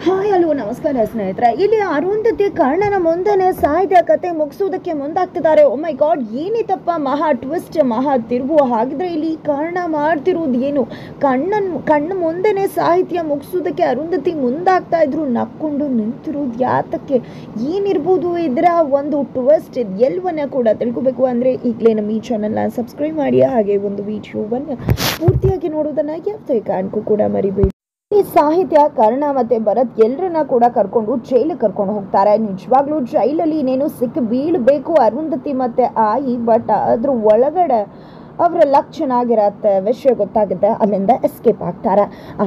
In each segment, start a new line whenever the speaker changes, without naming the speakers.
Hi hello ನಮಸ್ಕಾರ ಸ್ನೇಹಿತರೆ. ಇಲ್ಲಿ ಅರುಂಧತಿ ಕರ್ಣನ ಮುಂದೆನೆ ಸಾಯ್ದ ಕತೆ ಮುಗಿಸೋದಕ್ಕೆ ಮುಂದಾಗ್ತಿದ್ದಾರೆ. ಓ ಮೈ ಗಾಡ್, ಏನಿತಪ್ಪ ಮಹಾ ಟ್ವಿಸ್ಟ್, ಮಹಾ ತಿರುವು. ಹಾಗಿದ್ರೆ ಇಲ್ಲಿ ಕರ್ಣ ಮಾಡ್ತಿರೋದು ಏನು? ಕಣ್ಣು ಮುಂದೆನೆ ಸಾಹಿತ್ಯ ಮುಗಿಸೋದಕ್ಕೆ ಅರುಂಧತಿ ಮುಂದಾಗ್ತಾ ಇದ್ರು. ನಕ್ಕೊಂಡು ನಿಂತಿರೋದು ಯಾತಕ್ಕೆ? ಏನಿರ್ಬೋದು ಇದರ ಒಂದು ಟ್ವಿಸ್ಟ್? ಎಲ್ಲವನ್ನ ಕೂಡ ತಿಳ್ಕೊಬೇಕು ಅಂದರೆ ಈಗಲೇ ನಮ್ಮ ಈ ಚಾನಲ್ನ ಸಬ್ಸ್ಕ್ರೈಬ್ ಮಾಡಿ, ಹಾಗೆ ಒಂದು ವಿಡಿಯೋವನ್ನು ಪೂರ್ತಿಯಾಗಿ ನೋಡೋದನ್ನ ಯಾವುದೇ ಕಾರಣಕ್ಕೂ ಕೂಡ ಮರಿಬೇಡಿ. ಈ ಸಾಹಿತ್ಯ ಕರ್ಣ ಮತ್ತೆ ಭರತ್ ಎಲ್ಲರನ್ನ ಕೂಡ ಕರ್ಕೊಂಡು ಜೈಲಿಗೆ ಕರ್ಕೊಂಡು ಹೋಗ್ತಾರೆ. ನಿಜವಾಗ್ಲೂ ಜೈಲಲ್ಲಿ ಇನ್ನೇನು ಸಿಕ್ಕಿ ಬೀಳ್ಬೇಕು ಅರುಂಧತಿ ಮತ್ತೆ ಆಯಿ, ಬಟ್ ಅದ್ರ ಒಳಗಡೆ ಅವರ ಲಕ್ ಚೆನ್ನಾಗಿರತ್ತೆ, ವಿಷಯ ಗೊತ್ತಾಗುತ್ತೆ, ಅಲ್ಲಿಂದ ಎಸ್ಕೇಪ್ ಆಗ್ತಾರೆ.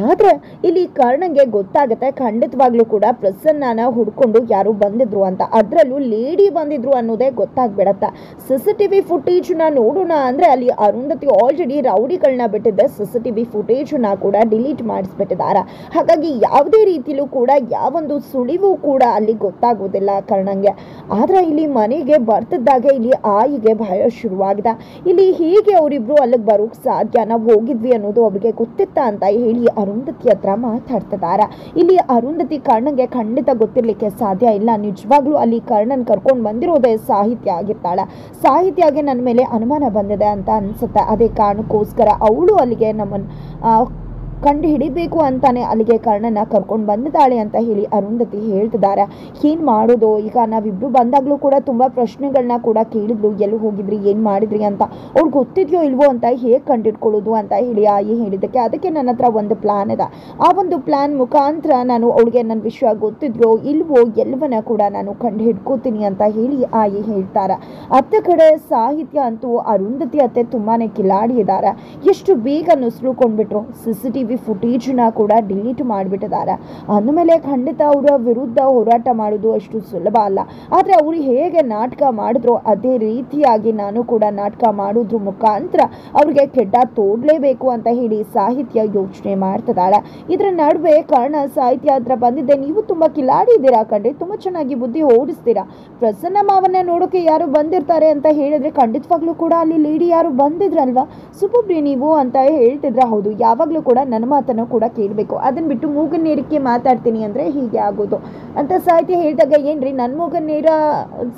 ಆದ್ರೆ ಇಲ್ಲಿ ಕರ್ಣಂಗೆ ಗೊತ್ತಾಗುತ್ತೆ ಖಂಡಿತವಾಗ್ಲೂ ಕೂಡ ಪ್ರಸನ್ನನ ಹುಡ್ಕೊಂಡು ಯಾರು ಬಂದಿದ್ರು ಅಂತ. ಅದರಲ್ಲೂ ಲೇಡಿ ಬಂದಿದ್ರು ಅನ್ನೋದೇ ಗೊತ್ತಾಗ್ಬಿಡತ್ತೆ. CCTV ಫುಟೇಜ್ನ ನೋಡೋಣ ಅಂದ್ರೆ ಅಲ್ಲಿ ಅರುಂಧತಿ ಆಲ್ರೆಡಿ ರೌಡಿಗಳನ್ನ ಬಿಟ್ಟಿದ್ದೆ, CCTV ಫುಟೇಜ್ನ ಕೂಡ ಡಿಲೀಟ್ ಮಾಡಿಸ್ಬಿಟ್ಟಿದ್ದಾರೆ. ಹಾಗಾಗಿ ಯಾವುದೇ ರೀತಿಲೂ ಕೂಡ ಯಾವೊಂದು ಸುಳಿವು ಕೂಡ ಅಲ್ಲಿ ಗೊತ್ತಾಗೋದಿಲ್ಲ ಕರ್ಣಂಗೆ. ಆದ್ರೆ ಇಲ್ಲಿ ಮನೆಗೆ ಬರ್ತಿದ್ದಾಗ ಇಲ್ಲಿ ಆಯಿಗೆ ಭಯ ಶುರುವಾಗಿದೆ. ಇಲ್ಲಿ ಹೀಗೆ ಅವರಿಬ್ರು ಅಲ್ಲಿಗೆ ಬರೋಕ್ ಸಾಧ್ಯ, ನಾವು ಹೋಗಿದ್ವಿ ಅನ್ನೋದು ಅವ್ರಿಗೆ ಗೊತ್ತಿತ್ತ ಅಂತ ಹೇಳಿ ಅರುಂಧತಿ ಹತ್ರ ಮಾತಾಡ್ತಿದ್ದಾರೆ. ಇಲ್ಲಿ ಅರುಂಧತಿ ಕರ್ಣಂಗೆ ಖಂಡಿತ ಗೊತ್ತಿರ್ಲಿಕ್ಕೆ ಸಾಧ್ಯ ಇಲ್ಲ. ನಿಜವಾಗ್ಲೂ ಅಲ್ಲಿ ಕರ್ಣನ್ ಕರ್ಕೊಂಡು ಬಂದಿರೋದೇ ಸಾಹಿತ್ಯ ಆಗಿರ್ತಾಳೆ. ಸಾಹಿತ್ಯಗೆ ನನ್ನ ಮೇಲೆ ಅನುಮಾನ ಬಂದಿದೆ ಅಂತ ಅನ್ಸುತ್ತೆ. ಅದೇ ಕಾರಣಕ್ಕೋಸ್ಕರ ಅವಳು ಅಲ್ಲಿಗೆ ನಮ್ಮನ್ನು ಕಂಡು ಹಿಡಿಬೇಕು ಅಂತಾನೆ ಅಲ್ಲಿಗೆ ಕರ್ಣನ ಕರ್ಕೊಂಡು ಬಂದಿದ್ದಾಳೆ ಅಂತ ಹೇಳಿ ಅರುಂಧತಿ ಹೇಳ್ತಿದ್ದಾರೆ. ಏನು ಮಾಡೋದು ಈಗ? ನಾವಿಬ್ರು ಬಂದಾಗಲೂ ಕೂಡ ತುಂಬ ಪ್ರಶ್ನೆಗಳನ್ನ ಕೂಡ ಕೇಳಿದ್ಲು, ಎಲ್ಲಿ ಹೋಗಿದ್ರಿ, ಏನು ಮಾಡಿದ್ರಿ ಅಂತ. ಅವ್ಳು ಗೊತ್ತಿದೆಯೋ ಇಲ್ವೋ ಅಂತ ಹೇಗೆ ಕಂಡಿಡ್ಕೊಳ್ಳೋದು ಅಂತ ಹೇಳಿ ಆಯಿ ಹೇಳಿದ್ದಕ್ಕೆ, ಅದಕ್ಕೆ ನನ್ನ ಹತ್ರ ಒಂದು ಪ್ಲಾನ್ ಇದೆ. ಆ ಒಂದು ಪ್ಲಾನ್ ಮುಖಾಂತರ ನಾನು ಅವಳಿಗೆ ನನ್ನ ವಿಷಯ ಗೊತ್ತಿದೆಯೋ ಇಲ್ವೋ ಎಲ್ಲವನ್ನ ಕೂಡ ನಾನು ಕಂಡು ಹಿಡ್ಕೋತೀನಿ ಅಂತ ಹೇಳಿ ಆಯಿ ಹೇಳ್ತಾರೆ. ಅತ್ತ ಕಡೆ ಸಾಹಿತ್ಯ ಅಂತೂ ಅರುಂಧತಿ ಅತ್ತೆ ತುಂಬಾನೇ ಕಿಲಾಡಿ ಇದ್ದಾರೆ. ಎಷ್ಟು ಬೇಗ ನುಸುಳುಕೊಂಡ್ಬಿಟ್ರು. CCTV ಫುಟೇಜ್ನ ಕೂಡ ಡಿಲೀಟ್ ಮಾಡಿಬಿಟ್ಟಿದ್ದಾರೆ. ಅಂದಮೇಲೆ ಖಂಡಿತ ಅವರ ವಿರುದ್ಧ ಹೋರಾಟ ಮಾಡೋದು ಅಷ್ಟು ಸುಲಭ ಅಲ್ಲ. ಆದರೆ ಅವರು ಹೇಗೆ ನಾಟಕ ಮಾಡಿದ್ರು ಅದೇ ರೀತಿಯಾಗಿ ನಾನು ಕೂಡ ನಾಟಕ ಮಾಡೋದ್ರ ಮುಖಾಂತರ ಅವ್ರಿಗೆ ಕೆಟ್ಟ ತೋಡ್ಲೇಬೇಕು ಅಂತ ಹೇಳಿ ಸಾಹಿತ್ಯ ಯೋಚನೆ ಮಾಡ್ತಿದ್ದಾಳೆ. ಇದರ ನಡುವೆ ಕರ್ಣ ಸಾಹಿತ್ಯ ಹತ್ರ ಬಂದಿದ್ದೆ, ನೀವು ತುಂಬ ಕಿಲಾಡಿ ಇದ್ದೀರಾ ಕಂಡ್ರೆ, ತುಂಬ ಚೆನ್ನಾಗಿ ಬುದ್ಧಿ ಓಡಿಸ್ತೀರಾ. ಪ್ರಸನ್ನ ಮಾವನ್ನ ನೋಡೋಕೆ ಯಾರು ಬಂದಿರ್ತಾರೆ ಅಂತ ಹೇಳಿದ್ರೆ ಖಂಡಿತವಾಗ್ಲೂ ಕೂಡ ಅಲ್ಲಿ ಲೇಡಿ ಯಾರು ಬಂದಿದ್ರಲ್ವಾ, ಸುಬ್ಬೊಬ್ರಿ ನೀವು ಅಂತ ಹೇಳ್ತಿದ್ರೆ. ಹೌದು, ಯಾವಾಗಲೂ ಕೂಡ ನನ್ನ ಮಾತನ್ನು ಕೂಡ ಕೇಳಬೇಕು, ಅದನ್ನ ಬಿಟ್ಟು ಮೂಗನ್ನೇರಕ್ಕೆ ಮಾತಾಡ್ತೀನಿ ಅಂದರೆ ಹೀಗೆ ಆಗೋದು ಅಂತ ಸಾಹಿತ್ಯ ಹೇಳಿದಾಗ, ಏನ್ರಿ ನನ್ನ ಮೂಗನ್ನೇರ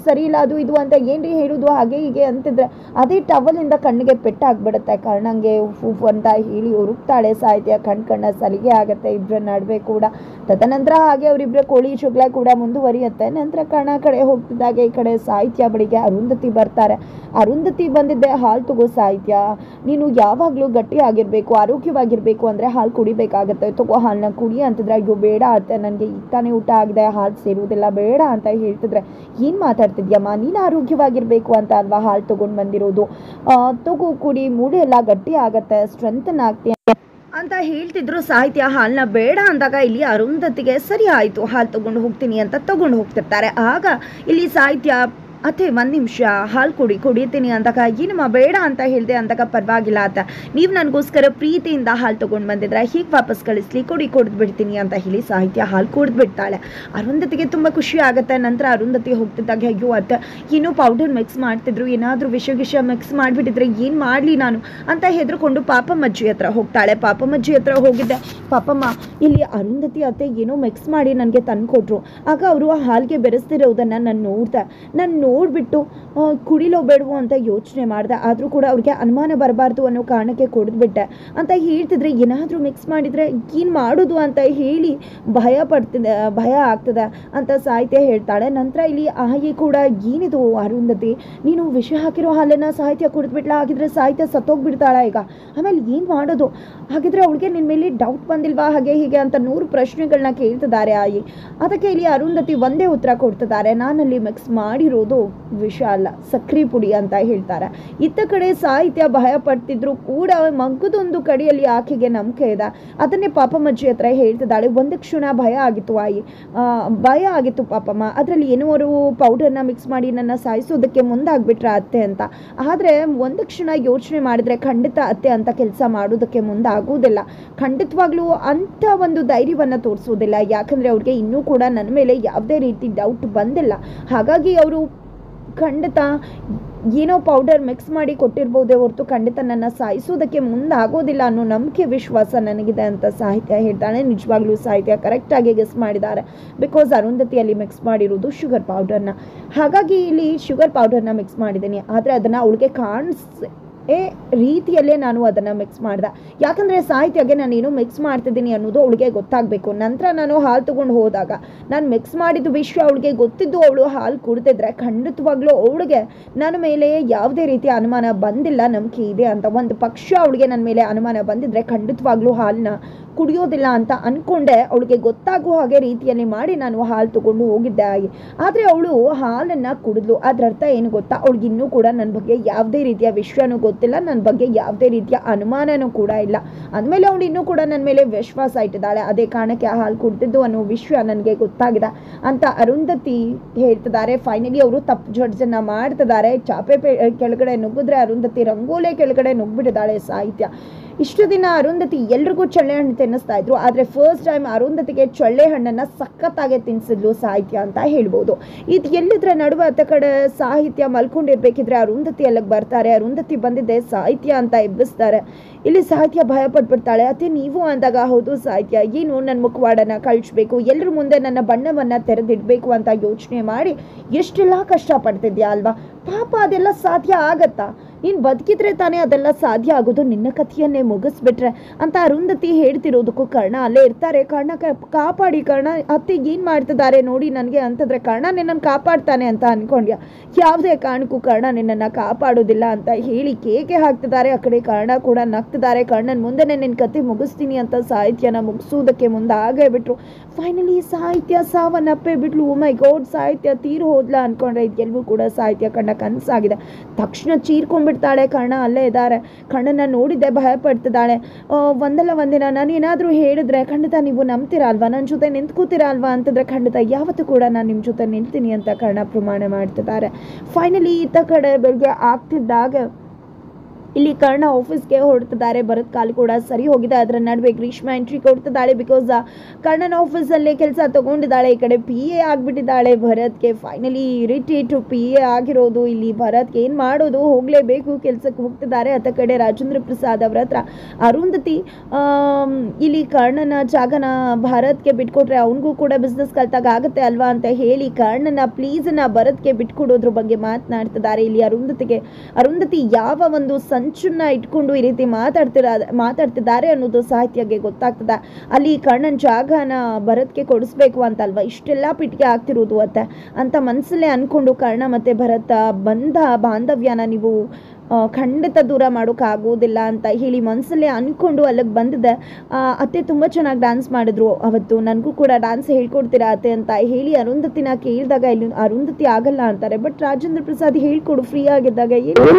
ಸರಿ ಇಲ್ಲ ಅದು ಇದು ಅಂತ ಏನ್ರಿ ಹೇಳೋದು, ಹಾಗೆ ಹೀಗೆ ಅಂತಿದ್ರೆ ಅದೇ ಟವಲಿಂದ ಕಣ್ಣಿಗೆ ಪೆಟ್ಟಾಗ್ಬಿಡುತ್ತೆ. ಕರ್ಣಂಗೆ ಉಫ್ ಅಂತ ಹೇಳಿ ಹುರುಕ್ತಾಳೆ ಸಾಹಿತ್ಯ. ಕಣ್ಣ ಸಲಿಗೆ ಆಗುತ್ತೆ ಇಬ್ಬರ ನಡುವೆ ಕೂಡ. ತದನಂತರ ಹಾಗೆ ಅವರಿಬ್ಬರ ಕೋಳಿ ಜಗಳ ಕೂಡ ಮುಂದುವರಿಯುತ್ತೆ. ನಂತರ ಕರ್ಣ ಕಡೆ ಹೋಗ್ತಿದ್ದಾಗ ಈ ಕಡೆ ಸಾಹಿತ್ಯ ಬಳಿಗೆ ಅರುಂಧತಿ ಬರ್ತಾರೆ. ಅರುಂಧತಿ ಬಂದಿದ್ದೆ, ಹಾಲು ತಗೋ ಸಾಹಿತ್ಯ, ನೀನು ಯಾವಾಗಲೂ ಗಟ್ಟಿ ಆಗಿರಬೇಕು, ಆರೋಗ್ಯವಾಗಿರಬೇಕು ಅಂದರೆ ಹಾಲು ಕುಡಿಬೇಕಾಗತ್ತೆ, ತಗೋ ಹಾಲನ್ನ ಕುಡಿ ಅಂತಿದ್ರೆ, ಅಯ್ಯೋ ಬೇಡ ಅತ್ತೆ, ನನಗೆ ಈಗ ತಾನೇ ಊಟ ಆಗಿದೆ, ಹಾಲು ಸೇರುವುದಿಲ್ಲ, ಬೇಡ ಅಂತ ಹೇಳ್ತಿದ್ರೆ, ಏನು ಮಾತಾಡ್ತಿದ್ಯಮ್ಮ, ನೀನು ಆರೋಗ್ಯವಾಗಿರಬೇಕು ಅಂತ ಅಲ್ವಾ ಹಾಲು ತೊಗೊಂಡು ಬಂದಿರೋದು, ತಗೋ ಕುಡಿ, ಮೂಳೆ ಎಲ್ಲ ಗಟ್ಟಿ ಆಗತ್ತೆ, ಸ್ಟ್ರೆಂಥನ್ ಆಗ್ತೀಯ ಅಂತ ಹೇಳ್ತಿದ್ರು ಸಾಹಿತ್ಯ. ಹಾಲನ್ನ ಬೇಡ ಅಂದಾಗ ಇಲ್ಲಿ ಅರುಂಧತಿಗೆ ಸರಿ ಆಯಿತು, ಹಾಲು ತೊಗೊಂಡು ಹೋಗ್ತೀನಿ ಅಂತ ತೊಗೊಂಡು ಹೋಗ್ತಿರ್ತಾರೆ. ಆಗ ಇಲ್ಲಿ ಸಾಹಿತ್ಯ, ಅತ್ತೆ ಒಂದು ನಿಮಿಷ ಹಾಲು ಕುಡಿತೀನಿ ಅಂದಾಗ, ಏನಮ್ಮ ಬೇಡ ಅಂತ ಹೇಳಿದೆ ಅಂದಾಗ, ಪರವಾಗಿಲ್ಲ ಅತ್ತ, ನೀವು ನನಗೋಸ್ಕರ ಪ್ರೀತಿಯಿಂದ ಹಾಲು ತೊಗೊಂಡು ಬಂದಿದ್ರೆ ಹೀಗೆ ವಾಪಸ್ ಕಳಿಸ್ಲಿ, ಕುಡಿದು ಬಿಡ್ತೀನಿ ಅಂತ ಹೇಳಿ ಸಾಹಿತ್ಯ ಹಾಲು ಕುಡಿದು ಬಿಡ್ತಾಳೆ. ಅರುಂಧತಿಗೆ ತುಂಬ ಖುಷಿ ಆಗುತ್ತೆ. ನಂತರ ಅರುಂಧತಿ ಹೋಗ್ತಿದ್ದಾಗ, ಅಯ್ಯೋ ಅತ್ತ ಏನೋ ಪೌಡರ್ ಮಿಕ್ಸ್ ಮಾಡ್ತಿದ್ರು, ಏನಾದರೂ ವಿಷ ಮಿಕ್ಸ್ ಮಾಡಿಬಿಟ್ಟಿದ್ರೆ ಏನು ಮಾಡಲಿ ನಾನು ಅಂತ ಹೆದರ್ಕೊಂಡು ಪಾಪಮ್ಮಜ್ಜಿ ಹತ್ರ ಹೋಗ್ತಾಳೆ. ಪಾಪಮ್ಮಜ್ಜಿ ಹತ್ರ ಹೋಗಿದ್ದೆ, ಪಾಪಮ್ಮ ಇಲ್ಲಿ ಅರುಂಧತಿ ಅತ್ತೆ ಏನೋ ಮಿಕ್ಸ್ ಮಾಡಿ ನನಗೆ ತಂದುಕೊಟ್ರು. ಆಗ ಅವರು ಹಾಲಿಗೆ ಬೆರೆಸ್ತಿರೋದನ್ನು ನಾನು ನೋಡ್ಬಿಟ್ಟು ಕುಡಿಲೋ ಬೇಡವೋ ಅಂತ ಯೋಚನೆ ಮಾಡಿದೆ. ಆದರೂ ಕೂಡ ಅವ್ರಿಗೆ ಅನುಮಾನ ಬರಬಾರ್ದು ಅನ್ನೋ ಕಾರಣಕ್ಕೆ ಕುಡಿದ್ಬಿಟ್ಟೆ ಅಂತ ಹೇಳ್ತಿದ್ರೆ, ಏನಾದರೂ ಮಿಕ್ಸ್ ಮಾಡಿದರೆ ಏನು ಮಾಡೋದು ಅಂತ ಹೇಳಿ ಭಯ ಆಗ್ತದೆ ಅಂತ ಸಾಹಿತ್ಯ ಹೇಳ್ತಾಳೆ. ನಂತರ ಇಲ್ಲಿ ಆಯಿ ಕೂಡ, ಏನಿದು ಅರುಂಧತಿ, ನೀನು ವಿಷ ಹಾಕಿರೋ ಹಾಲನ್ನು ಸಾಹಿತ್ಯ ಕುಡಿದ್ಬಿಟ್ಲ, ಹಾಗಿದ್ರೆ ಸಾಹಿತ್ಯ ಸತ್ತೋಗ್ಬಿಡ್ತಾಳ ಈಗ, ಆಮೇಲೆ ಏನು ಮಾಡೋದು, ಹಾಗಿದ್ರೆ ಅವಳಿಗೆ ನಿನ್ನ ಮೇಲೆ ಡೌಟ್ ಬಂದಿಲ್ವಾ, ಹಾಗೆ ಹೀಗೆ ಅಂತ 100 ಪ್ರಶ್ನೆಗಳನ್ನ ಕೇಳ್ತಿದ್ದಾರೆ ಆಯಿ. ಅದಕ್ಕೆ ಇಲ್ಲಿ ಅರುಂಧತಿ ಒಂದೇ ಉತ್ತರ ಕೊಡ್ತಿದ್ದಾರೆ, ನಾನಲ್ಲಿ ಮಿಕ್ಸ್ ಮಾಡಿರೋದು ವಿಷ ಅಲ್ಲ, ಸಕ್ರೆ ಪುಡಿ ಅಂತ ಹೇಳ್ತಾರೆ. ಇತ್ತ ಕಡೆ ಸಾಹಿತ್ಯ ಭಯ ಪಡ್ತಿದ್ರು ಕೂಡ ಮಗ್ಗದೊಂದು ಕಡೆಯಲ್ಲಿ ಆಕೆಗೆ ನಂಬಿಕೆ ಇದೆ. ಅದನ್ನೇ ಪಾಪಮ್ಮಜ್ಜಿ ಹತ್ರ ಹೇಳ್ತಿದ್ದಾಳೆ. ಒಂದು ಕ್ಷಣ ಭಯ ಆಗಿತ್ತು ಪಾಪಮ್ಮ, ಅದರಲ್ಲಿ ಏನೋ ಅವರು ಪೌಡರ್ನ ಮಿಕ್ಸ್ ಮಾಡಿ ನನ್ನ ಸಾಯಿಸೋದಕ್ಕೆ ಮುಂದಾಗ್ಬಿಟ್ರ ಅತ್ತೆ ಅಂತ. ಆದರೆ ಒಂದು ಕ್ಷಣ ಯೋಚನೆ ಮಾಡಿದ್ರೆ ಖಂಡಿತ ಅತ್ತೆ ಅಂತ ಕೆಲಸ ಮಾಡೋದಕ್ಕೆ ಮುಂದಾಗೋದಿಲ್ಲ, ಖಂಡಿತವಾಗ್ಲೂ ಅಂತ ಒಂದು ಧೈರ್ಯವನ್ನು ತೋರಿಸೋದಿಲ್ಲ. ಯಾಕಂದರೆ ಅವ್ರಿಗೆ ಇನ್ನೂ ಕೂಡ ನನ್ನ ಮೇಲೆ ಯಾವುದೇ ರೀತಿ ಡೌಟ್ ಬಂದಿಲ್ಲ. ಹಾಗಾಗಿ ಅವರು ಖಂಡಿತ ಏನೋ ಪೌಡರ್ ಮಿಕ್ಸ್ ಮಾಡಿ ಕೊಟ್ಟಿರ್ಬೋದೇ ಹೊರತು ಖಂಡಿತ ನನ್ನ ಸಾಯಿಸೋದಕ್ಕೆ ಮುಂದಾಗೋದಿಲ್ಲ ಅನ್ನೋ ನಂಬಿಕೆ ವಿಶ್ವಾಸ ನನಗಿದೆ ಅಂತ ಸಾಹಿತ್ಯ ಹೇಳ್ತಾಳೆ. ನಿಜವಾಗ್ಲೂ ಸಾಹಿತ್ಯ ಕರೆಕ್ಟಾಗಿ ಗೆಸ್ ಮಾಡಿದ್ದಾರೆ. ಬಿಕಾಸ್ ಅರುಂಧತಿಯಲ್ಲಿ ಮಿಕ್ಸ್ ಮಾಡಿರೋದು ಶುಗರ್ ಪೌಡರ್ನ. ಹಾಗಾಗಿ ಇಲ್ಲಿ ಶುಗರ್ ಪೌಡರ್ನ ಮಿಕ್ಸ್ ಮಾಡಿದ್ದೀನಿ. ಆದರೆ ಅದನ್ನು ಅವಳಿಗೆ ರೀತಿಯಲ್ಲೇ ನಾನು ಅದನ್ನು ಮಿಕ್ಸ್ ಮಾಡಿದೆ. ಯಾಕಂದರೆ ಸಾಹಿತ್ಯಗೆ ನಾನೇನು ಮಿಕ್ಸ್ ಮಾಡ್ತಿದ್ದೀನಿ ಅನ್ನೋದು ಅವಳಿಗೆ ಗೊತ್ತಾಗಬೇಕು. ನಂತರ ನಾನು ಹಾಲು ತೊಗೊಂಡು ಹೋದಾಗ ನಾನು ಮಿಕ್ಸ್ ಮಾಡಿದ್ದು ವಿಷಯ ಅವಳಿಗೆ ಗೊತ್ತಿದ್ದು ಅವಳು ಹಾಲು ಕುಡ್ತಿದ್ರೆ ಖಂಡಿತವಾಗ್ಲೂ ಅವಳಿಗೆ ನನ್ನ ಮೇಲೆ ಯಾವುದೇ ರೀತಿಯ ಅನುಮಾನ ಬಂದಿಲ್ಲ, ನಂಬಿಕೆ ಇದೆ ಅಂತ. ಒಂದು ಪಕ್ಷ ಅವಳಿಗೆ ನನ್ನ ಮೇಲೆ ಅನುಮಾನ ಬಂದಿದ್ರೆ ಖಂಡಿತವಾಗ್ಲೂ ಹಾಲನ್ನ ಕುಡಿಯೋದಿಲ್ಲ ಅಂತ ಅಂದ್ಕೊಂಡೆ. ಅವಳಿಗೆ ಗೊತ್ತಾಗುವ ಹಾಗೆ ರೀತಿಯಲ್ಲಿ ಮಾಡಿ ನಾನು ಹಾಲು ತೊಗೊಂಡು ಹೋಗಿದ್ದೆ. ಆದರೆ ಅವಳು ಹಾಲನ್ನು ಕುಡಿದ್ಲು. ಅದರ ಅರ್ಥ ಏನು ಗೊತ್ತಾ, ಅವಳಿಗೆ ಇನ್ನೂ ಕೂಡ ನನ್ನ ಬಗ್ಗೆ ಯಾವುದೇ ರೀತಿಯ ವಿಷಯನೂ ಗೊತ್ತಿಲ್ಲ, ನನ್ನ ಬಗ್ಗೆ ಯಾವುದೇ ರೀತಿಯ ಅನುಮಾನನೂ ಕೂಡ ಇಲ್ಲ. ಅಂದಮೇಲೆ ಅವಳು ಇನ್ನೂ ಕೂಡ ನನ್ನ ಮೇಲೆ ವಿಶ್ವಾಸ ಇಟ್ಟಿದ್ದಾಳೆ. ಅದೇ ಕಾರಣಕ್ಕೆ ಹಾಲು ಕುಡ್ದಿದ್ದು ಅನ್ನೋ ವಿಷಯ ನನಗೆ ಗೊತ್ತಾಗಿದೆ ಅಂತ ಅರುಂಧತಿ ಹೇಳ್ತಿದ್ದಾರೆ. ಫೈನಲಿ ಅವರು ತಪ್ಪು ಜಡ್ಜನ್ನು ಮಾಡ್ತಿದ್ದಾರೆ. ಚಾಪೆ ಕೆಳಗಡೆ ನುಗ್ಗಿದ್ರೆ ಅರುಂಧತಿ ರಂಗೋಲೆ ಕೆಳಗಡೆ ನುಗ್ಗಿಬಿಟ್ಟಿದ್ದಾಳೆ ಸಾಹಿತ್ಯ. ಇಷ್ಟು ದಿನ ಅರುಂಧತಿ ಎಲ್ರಿಗೂ ಚಳ್ಳೆ ಹಣ್ಣು ತಿನ್ನಿಸ್ತಾ ಇದ್ರು. ಆದರೆ ಫಸ್ಟ್ ಟೈಮ್ ಅರುಂಧತಿಗೆ ಚಳ್ಳೆ ಹಣ್ಣನ್ನು ಸಖತ್ತಾಗೆ ತಿನ್ನಿಸಿದ್ಲು ಸಾಹಿತ್ಯ ಅಂತ ಹೇಳ್ಬೋದು. ಇದು ಎಲ್ಲಿದ್ರೆ ನಡುವೆ ಅತ್ತ ಕಡೆ ಸಾಹಿತ್ಯ ಮಲ್ಕೊಂಡಿರ್ಬೇಕಿದ್ರೆ ಅರುಂಧತಿ ಅಲ್ಲಿಗೆ ಬರ್ತಾರೆ. ಅರುಂಧತಿ ಬಂದಿದ್ದೆ ಸಾಹಿತ್ಯ ಅಂತ ಎಬ್ಬಿಸ್ತಾರೆ. ಇಲ್ಲಿ ಸಾಹಿತ್ಯ ಭಯ ಪಟ್ಬಿಡ್ತಾಳೆ. ಅತ್ತೆ ನೀವು ಅಂದಾಗ ಹೌದು ಸಾಹಿತ್ಯ, ಏನು ನನ್ನ ಮುಖವಾಡನ್ನು ಕಳಿಸ್ಬೇಕು, ಎಲ್ಲರ ಮುಂದೆ ನನ್ನ ಬಣ್ಣವನ್ನು ತೆರೆದಿಡಬೇಕು ಅಂತ ಯೋಚನೆ ಮಾಡಿ ಎಷ್ಟೆಲ್ಲ ಕಷ್ಟಪಡ್ತಿದ್ಯಾ ಅಲ್ವಾ. ಪಾಪ ಅದೆಲ್ಲ ಸಾಧ್ಯ ಆಗತ್ತಾ? ನೀನು ಬದುಕಿದ್ರೆ ತಾನೇ ಅದೆಲ್ಲ ಸಾಧ್ಯ ಆಗೋದು. ನಿನ್ನ ಕಥೆಯನ್ನೇ ಮುಗಿಸ್ಬಿಟ್ರೆ ಅಂತ ಅರುಂಧತಿ ಹೇಳ್ತಿರೋದಕ್ಕೂ ಕರ್ಣ ಅಲ್ಲೇ ಇರ್ತಾರೆ. ಕರ್ಣ ಕಾಪಾಡಿ ಕರ್ಣ, ಅತ್ತೆ ಏನು ಮಾಡ್ತಿದ್ದಾರೆ ನೋಡಿ ನನಗೆ ಅಂತಂದರೆ ಕರ್ಣ ನಿನ್ನನ್ನು ಕಾಪಾಡ್ತಾನೆ ಅಂತ ಅಂದ್ಕೊಂಡ್ಯಾ? ಯಾವುದೇ ಕಾರಣಕ್ಕೂ ಕರ್ಣ ನಿನ್ನನ್ನು ಕಾಪಾಡೋದಿಲ್ಲ ಅಂತ ಹೇಳಿ ಕೇಕೆ ಹಾಕ್ತಿದ್ದಾರೆ. ಆ ಕಡೆ ಕರ್ಣ ಕೂಡ ನಗ್ತಿದ್ದಾರೆ. ಕರ್ಣನ ಮುಂದೆ ನಿನ್ನ ಕತೆ ಮುಗಿಸ್ತೀನಿ ಅಂತ ಸಾಹಿತ್ಯನ ಮುಗಿಸೋದಕ್ಕೆ ಮುಂದಾಗೇ ಬಿಟ್ರು. ಫೈನಲಿ ಸಾಹಿತ್ಯ ಸಾವನ್ನಪ್ಪೇ ಬಿಟ್ಲು. ಓ ಮೈ ಗಾಡ್, ಸಾಹಿತ್ಯ ತೀರು ಹೋದ್ಲಾ ಅಂದ್ಕೊಂಡ್ರೆ ಇದೆಲ್ಲವೂ ಕೂಡ ಸಾಹಿತ್ಯ ಕಣ್ಣ ಕನಸಾಗಿದೆ. ತಕ್ಷಣ ಚೀರ್ಕೊಂಡ್ಬಿಡ್ತಾಳೆ. ಕರ್ಣ ಅಲ್ಲೇ ಇದ್ದಾರೆ. ಕರ್ಣನ ನೋಡಿದ್ದೆ ಭಯ ಪಡ್ತಿದ್ದಾಳೆ. ಒಂದಲ್ಲ ಒಂದಿನ ನಾನು ಏನಾದರೂ ಹೇಳಿದ್ರೆ ಖಂಡಿತ ನೀವು ನಂಬ್ತೀರಾ ಅಲ್ವಾ, ನನ್ನ ಜೊತೆ ನಿಂತ್ಕೋತೀರಾ ಅಲ್ವಾ ಅಂತಂದರೆ ಖಂಡಿತ ಯಾವತ್ತೂ ಕೂಡ ನಾನು ನಿಮ್ಮ ಜೊತೆ ನಿಲ್ತೀನಿ ಅಂತ ಕರ್ಣ ಪ್ರಮಾಣ ಮಾಡ್ತಿದ್ದಾರೆ. ಫೈನಲಿ ಈತ ಕಡೆ ಬೆಳಗ್ಗೆ ಆಗ್ತಿದ್ದಾಗ ಇಲ್ಲಿ ಕರ್ಣ ಆಫೀಸ್ಗೆ ಹೊರಡ್ತಿದ್ದಾರೆ. ಭರತ್ ಕಾಲು ಕೂಡ ಸರಿ ಹೋಗಿದೆ. ಅದರ ನಡುವೆ ಗ್ರೀಷ್ಮ ಎಂಟ್ರಿ ಕೊಡ್ತಿದ್ದಾಳೆ. ಬಿಕಾಸ್ ಕರ್ಣನ ಆಫೀಸಲ್ಲೇ ಕೆಲಸ ತಗೊಂಡಿದ್ದಾಳೆ. ಈ ಕಡೆ ಪಿ ಎ ಆಗಿಬಿಟ್ಟಿದ್ದಾಳೆ ಭರತ್ಗೆ. ಫೈನಲಿ ಇರಿಟೇಟ್ ಪಿ ಎ ಆಗಿರೋದು. ಇಲ್ಲಿ ಭರತ್ಗೆ ಏನು ಮಾಡೋದು, ಹೋಗಲೇಬೇಕು, ಕೆಲಸಕ್ಕೆ ಹೋಗ್ತಿದ್ದಾರೆ. ಅತ್ತ ಕಡೆ ರಾಜೇಂದ್ರ ಪ್ರಸಾದ್ ಅವರ ಹತ್ರ ಅರುಂಧತಿ ಇಲ್ಲಿ ಕರ್ಣನ ಜಾಗನ ಭರತ್ಗೆ ಬಿಟ್ಕೊಟ್ರೆ ಅವನಿಗೂ ಕೂಡ ಬಿಸ್ನೆಸ್ ಕಲ್ತಾಗ ಆಗುತ್ತೆ ಅಲ್ವಾ ಅಂತ ಹೇಳಿ ಕರ್ಣನ ಪ್ಲೀಸನ್ನ ಭರತ್ಗೆ ಬಿಟ್ಕೊಡೋದ್ರ ಬಗ್ಗೆ ಮಾತನಾಡ್ತಿದ್ದಾರೆ. ಇಲ್ಲಿ ಅರುಂಧತಿ ಯಾವ ಒಂದು ಸಂಚನ್ನ ಇಟ್ಕೊಂಡು ಈ ರೀತಿ ಮಾತಾಡ್ತಿದ್ದಾರೆ ಅನ್ನೋದು ಸಾಹಿತ್ಯಗೆ ಗೊತ್ತಾಗ್ತದೆ. ಅಲ್ಲಿ ಕರ್ಣನ್ ಜಾಗನ ಭರತ್ಗೆ ಕೊಡಿಸ್ಬೇಕು ಅಂತಲ್ವಾ ಇಷ್ಟೆಲ್ಲ ಪಿಟಿಕೆ ಆಗ್ತಿರೋದು ಅಂತ ಮನಸ್ಸಲ್ಲೇ ಅನ್ಕೊಂಡು ಕರ್ಣ ಮತ್ತೆ ಭರತ ಬಾಂಧವ್ಯನ ನೀವು ಖಂಡಿತ ದೂರ ಮಾಡೋಕ್ಕಾಗೋದಿಲ್ಲ ಅಂತ ಹೇಳಿ ಮನಸ್ಸಲ್ಲೇ ಅಂದ್ಕೊಂಡು ಅಲ್ಲಿಗೆ ಬಂದಿದ್ದೆ. ಅತ್ತೆ ತುಂಬ ಚೆನ್ನಾಗಿ ಡ್ಯಾನ್ಸ್ ಮಾಡಿದ್ರು ಅವತ್ತು, ನನಗೂ ಕೂಡ ಡ್ಯಾನ್ಸ್ ಹೇಳ್ಕೊಡ್ತೀರಾ ಅತ್ತೆ ಅಂತ ಹೇಳಿ ಅರುಂಧತಿನ ಕೇಳಿದಾಗ ಇಲ್ಲಿ ಅರುಂಧತಿ ಆಗಲ್ಲ ಅಂತಾರೆ. ಬಟ್ ರಾಜೇಂದ್ರ ಪ್ರಸಾದ್ ಹೇಳ್ಕೊಡು ಫ್ರೀ ಆಗಿದ್ದಾಗ ಏನು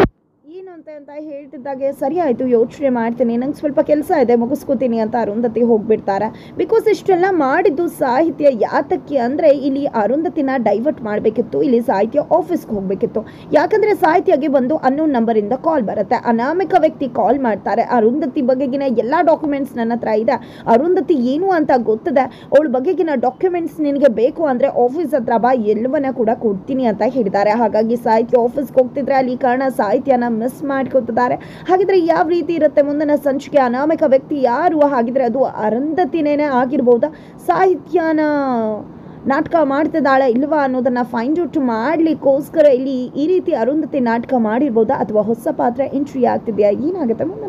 ಅಂತ ಹೇಳ್ತಿದ್ದಾಗೆ ಸರಿ ಆಯಿತು ಯೋಚನೆ ಮಾಡ್ತೀನಿ, ನಂಗೆ ಸ್ವಲ್ಪ ಕೆಲಸ ಇದೆ ಮುಗಿಸ್ಕೋತೀನಿ ಅಂತ ಅರುಂಧತಿ ಹೋಗ್ಬಿಡ್ತಾರೆ. ಬಿಕಾಸ್ ಇಷ್ಟೆಲ್ಲ ಮಾಡಿದ್ದು ಸಾಹಿತ್ಯ ಯಾತಕ್ಕೆ ಅಂದರೆ ಇಲ್ಲಿ ಅರುಂಧತಿನ ಡೈವರ್ಟ್ ಮಾಡಬೇಕಿತ್ತು. ಇಲ್ಲಿ ಸಾಹಿತ್ಯ ಆಫೀಸ್ಗೆ ಹೋಗಬೇಕಿತ್ತು. ಯಾಕಂದರೆ ಸಾಹಿತ್ಯಗೆ ಒಂದು ಅನ್ನೋನ್ ನಂಬರಿಂದ ಕಾಲ್ ಬರುತ್ತೆ. ಅನಾಮಿಕ ವ್ಯಕ್ತಿ ಕಾಲ್ ಮಾಡ್ತಾರೆ. ಅರುಂಧತಿ ಬಗೆಗಿನ ಎಲ್ಲ ಡಾಕ್ಯುಮೆಂಟ್ಸ್ ನನ್ನ ಹತ್ರ ಇದೆ, ಅರುಂಧತಿ ಏನು ಅಂತ ಗೊತ್ತಿದೆ, ಅವಳ ಬಗೆಗಿನ ಡಾಕ್ಯುಮೆಂಟ್ಸ್ ನಿನಗೆ ಬೇಕು ಅಂದರೆ ಆಫೀಸ್ ಹತ್ರ ಬಾ, ಎಲ್ಲವನ್ನ ಕೂಡ ಕೊಡ್ತೀನಿ ಅಂತ ಹೇಳಿದ್ದಾರೆ. ಹಾಗಾಗಿ ಸಾಹಿತ್ಯ ಆಫೀಸ್ಗೆ ಹೋಗ್ತಿದ್ರೆ ಅಲ್ಲಿ ಕಾರಣ ಸಾಹಿತ್ಯನ ಮಿಸ್ ಮಾಡ್ಕೊತಿದ್ದಾರೆ. ಹಾಗಿದ್ರೆ ಯಾವ ರೀತಿ ಇರುತ್ತೆ ಮುಂದಿನ ಸಂಚಿಕೆ? ಅನಾಮಿಕ ವ್ಯಕ್ತಿ ಯಾರು? ಹಾಗಿದ್ರೆ ಅದು ಅರುಂಧತಿನೇ ಆಗಿರ್ಬೋದಾ? ಸಾಹಿತ್ಯನ ನಾಟಕ ಮಾಡ್ತಿದ್ದಾಳೆ ಇಲ್ವಾ ಅನ್ನೋದನ್ನ ಫೈಂಡ್ ಔಟ್ ಮಾಡ್ಲಿಕ್ಕೋಸ್ಕರ ಇಲ್ಲಿ ಈ ರೀತಿ ಅರುಂಧತಿ ನಾಟಕ ಮಾಡಿರ್ಬೋದಾ ಅಥವಾ ಹೊಸ ಪಾತ್ರ ಎಂಟ್ರಿ ಆಗ್ತಿದೆಯಾ? ಏನಾಗುತ್ತೆ ಮುಂದೆ